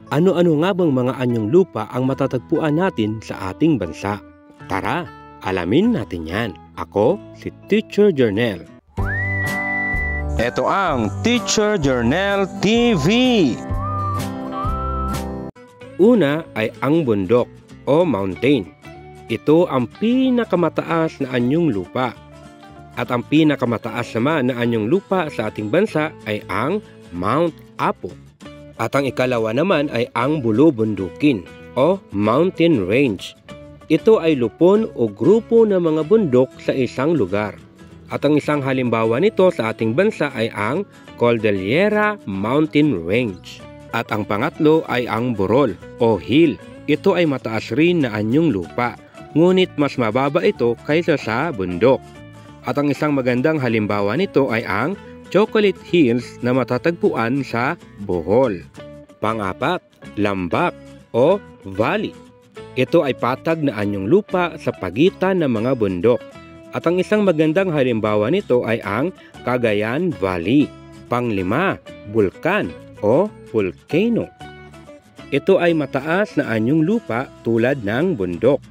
Ano-ano nga bang mga anyong lupa ang matatagpuan natin sa ating bansa? Tara, alamin natin yan. Ako si Teacher Journel. Ito ang Teacher Journel TV. Una ay ang bundok o mountain. Ito ang pinakamataas na anyong lupa. At ang pinakamataas naman na anyong lupa sa ating bansa ay ang Mount Apo. At ang ikalawa naman ay ang bulubundukin o mountain range. Ito ay lupon o grupo ng mga bundok sa isang lugar. At ang isang halimbawa nito sa ating bansa ay ang Cordillera Mountain Range. At ang pangatlo ay ang burol o hill. Ito ay mataas rin na anyong lupa, ngunit mas mababa ito kaysa sa bundok. At ang isang magandang halimbawa nito ay ang Chocolate Hills na matatagpuan sa Bohol. Pang-apat, lambak o valley. Ito ay patag na anyong lupa sa pagitan ng mga bundok. At ang isang magandang halimbawa nito ay ang Cagayan Valley. Pang-lima, bulkan o volcano. Ito ay mataas na anyong lupa tulad ng bundok.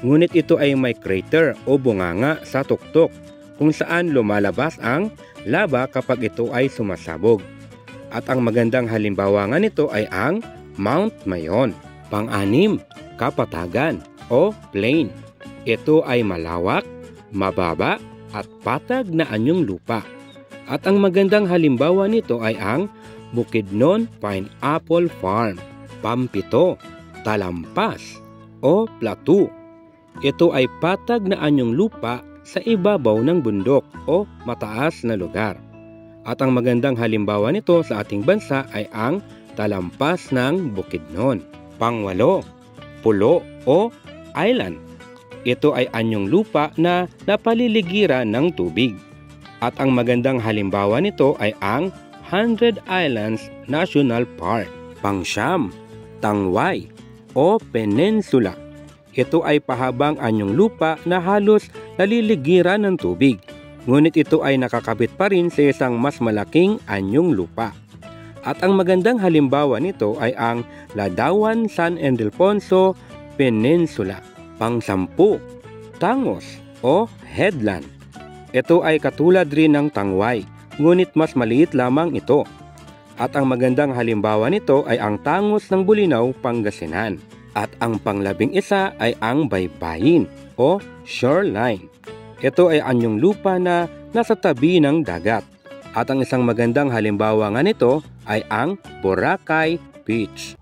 Ngunit ito ay may crater o bunganga sa tuktok kung saan lumalabas ang laba kapag ito ay sumasabog. At ang magandang halimbawa nga nito ay ang Mount Mayon. Pang-anim, kapatagan o plain. Ito ay malawak, mababa at patag na anyong lupa. At ang magandang halimbawa nito ay ang Bukidnon Pineapple Farm. Pampito, talampas o plateau. Ito ay patag na anyong lupa sa ibabaw ng bundok o mataas na lugar. At ang magandang halimbawa nito sa ating bansa ay ang talampas ng Bukidnon. Pangwalo, pulo o island. Ito ay anyong lupa na napaliligiran ng tubig. At ang magandang halimbawa nito ay ang 100 Islands National Park. Pangsyam, tangway o peninsula. Ito ay pahabang anyong lupa na halos naliligiran ng tubig. Ngunit ito ay nakakabit pa rin sa isang mas malaking anyong lupa. At ang magandang halimbawa nito ay ang Ladawan San Ildefonso Peninsula. Pang-sampu, tangos o headland. Ito ay katulad rin ng tangway, ngunit mas maliit lamang ito. At ang magandang halimbawa nito ay ang Tangos ng Bulinaw, Pangasinan. At ang panglabing isa ay ang baybayin o shoreline. Ito ay anyong lupa na nasa tabi ng dagat. At ang isang magandang halimbawa nga nito ay ang Boracay Beach.